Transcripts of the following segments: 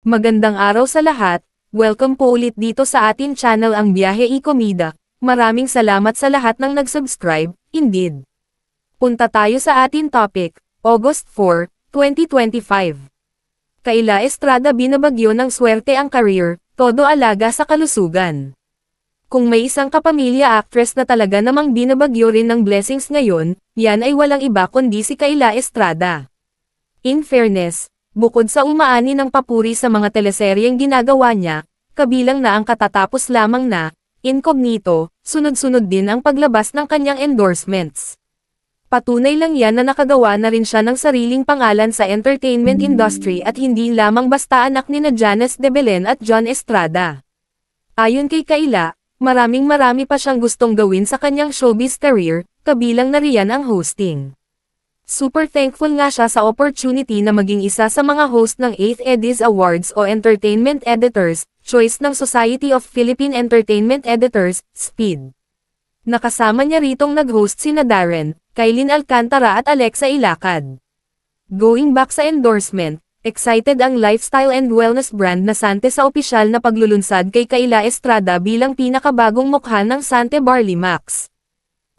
Magandang araw sa lahat, welcome po ulit dito sa atin channel ang Biyahe y Komida. Maraming salamat sa lahat ng nag-subscribe, indeed. Punta tayo sa atin topic, August 4, 2025. Kayla Estrada binabagyo ng swerte ang career, todo alaga sa kalusugan. Kung may isang kapamilya actress na talaga namang binabagyo rin ng blessings ngayon, yan ay walang iba kundi si Kayla Estrada. In fairness, bukod sa umaani ng papuri sa mga teleseryeng ginagawa niya, kabilang na ang katatapos lamang na, Incognito, sunod-sunod din ang paglabas ng kanyang endorsements. Patunay lang yan na nakagawa na rin siya ng sariling pangalan sa entertainment industry at hindi lamang basta anak ni Janice de Belen at John Estrada. Ayon kay Kayla, marami pa siyang gustong gawin sa kanyang showbiz career, kabilang na riyan ang hosting. Super thankful nga siya sa opportunity na maging isa sa mga host ng 8th Eddies Awards o Entertainment Editors, Choice ng Society of Philippine Entertainment Editors, SPEED. Nakasama niya ritong nag-host sina Darren, Kailin Alcantara at Alexa Ilacad. Going back sa endorsement, excited ang lifestyle and wellness brand na Sante sa opisyal na paglulunsad kay Kayla Estrada bilang pinakabagong mukha ng Sante Barley Max.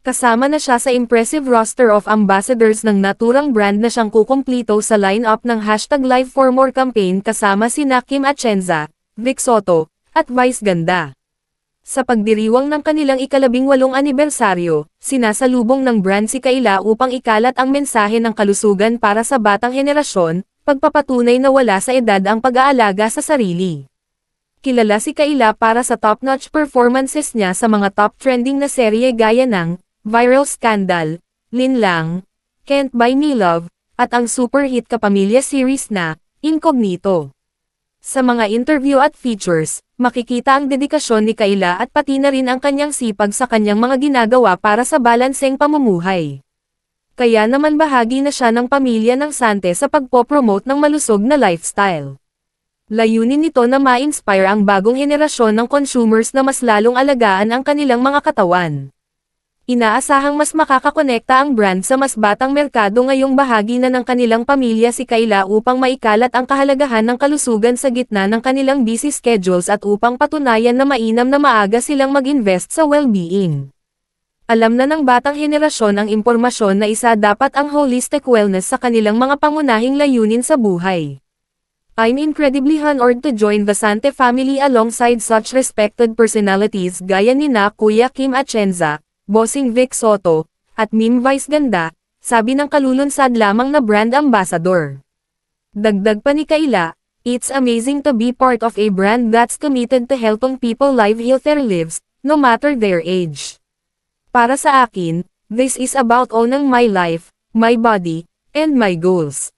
Kasama na siya sa impressive roster of ambassadors ng naturang brand na siyang kukumplito sa line-up ng #LiveForMore campaign kasama sina Kim Atienza, Vic Soto, at Vice Ganda. Sa pagdiriwang ng kanilang ika-18 anibersaryo, sinasalubong ng brand si Kayla upang ikalat ang mensahe ng kalusugan para sa batang henerasyon, pagpapatunay na wala sa edad ang pag-aalaga sa sarili. Kilala si Kayla para sa top-notch performances niya sa mga top trending na serye gaya ng Viral Scandal, Linlang, Can't Buy Me Love, at ang super hit kapamilya series na Incognito. Sa mga interview at features, makikita ang dedikasyon ni Kayla at pati na rin ang kanyang sipag sa kanyang mga ginagawa para sa balanseng pamumuhay. Kaya naman bahagi na siya ng pamilya ng Sante sa pagpopromote ng malusog na lifestyle. Layunin nito na ma-inspire ang bagong henerasyon ng consumers na mas lalong alagaan ang kanilang mga katawan. Inaasahang mas makakakonekta ang brand sa mas batang merkado ngayong bahagi na ng kanilang pamilya si Kayla upang maikalat ang kahalagahan ng kalusugan sa gitna ng kanilang busy schedules at upang patunayan na mainam na maaga silang mag-invest sa well-being. Alam na ng batang henerasyon ang impormasyon na isa dapat ang holistic wellness sa kanilang mga pangunahing layunin sa buhay. I'm incredibly honored to join the Sante family alongside such respected personalities gaya nina Kuya Kim Atienza, Bossing Vic Soto, at Meme Vice Ganda, sabi ng kalulunsad lamang na brand ambassador. Dagdag pa ni Kayla, it's amazing to be part of a brand that's committed to helping people live healthier lives, no matter their age. Para sa akin, this is about owning my life, my body, and my goals.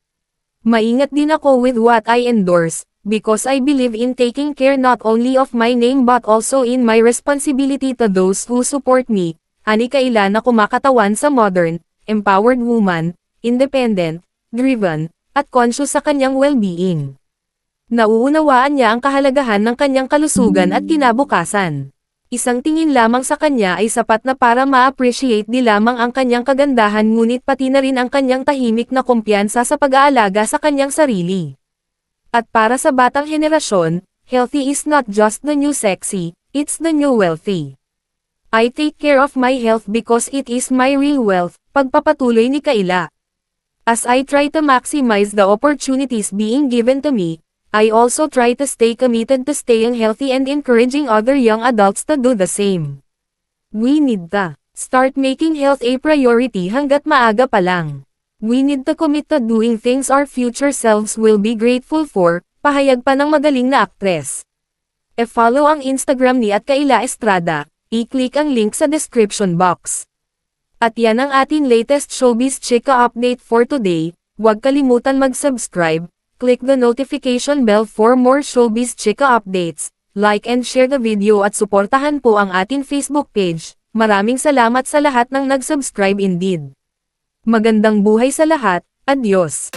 Maingat din ako with what I endorse, because I believe in taking care not only of my name but also in my responsibility to those who support me. Ani Kayla na kumakatawan sa modern, empowered woman, independent, driven, at conscious sa kanyang well-being. Nauunawaan niya ang kahalagahan ng kanyang kalusugan at kinabukasan. Isang tingin lamang sa kanya ay sapat na para ma-appreciate di lamang ang kanyang kagandahan ngunit pati na rin ang kanyang tahimik na kumpiyansa sa pag-aalaga sa kanyang sarili. At para sa batang henerasyon, healthy is not just the new sexy, it's the new wealthy. I take care of my health because it is my real wealth, pagpapatuloy ni Kayla. As I try to maximize the opportunities being given to me, I also try to stay committed to staying healthy and encouraging other young adults to do the same. We need to start making health a priority hanggat maaga pa lang. We need to commit to doing things our future selves will be grateful for, pahayag pa ng magaling na aktres. E-follow ang Instagram ni @Kayla Estrada. I-click ang link sa description box. At yan ang ating latest showbiz chika update for today. Huwag kalimutan mag-subscribe, click the notification bell for more showbiz chika updates, like and share the video at suportahan po ang ating Facebook page. Maraming salamat sa lahat ng nag-subscribe indeed. Magandang buhay sa lahat, adios!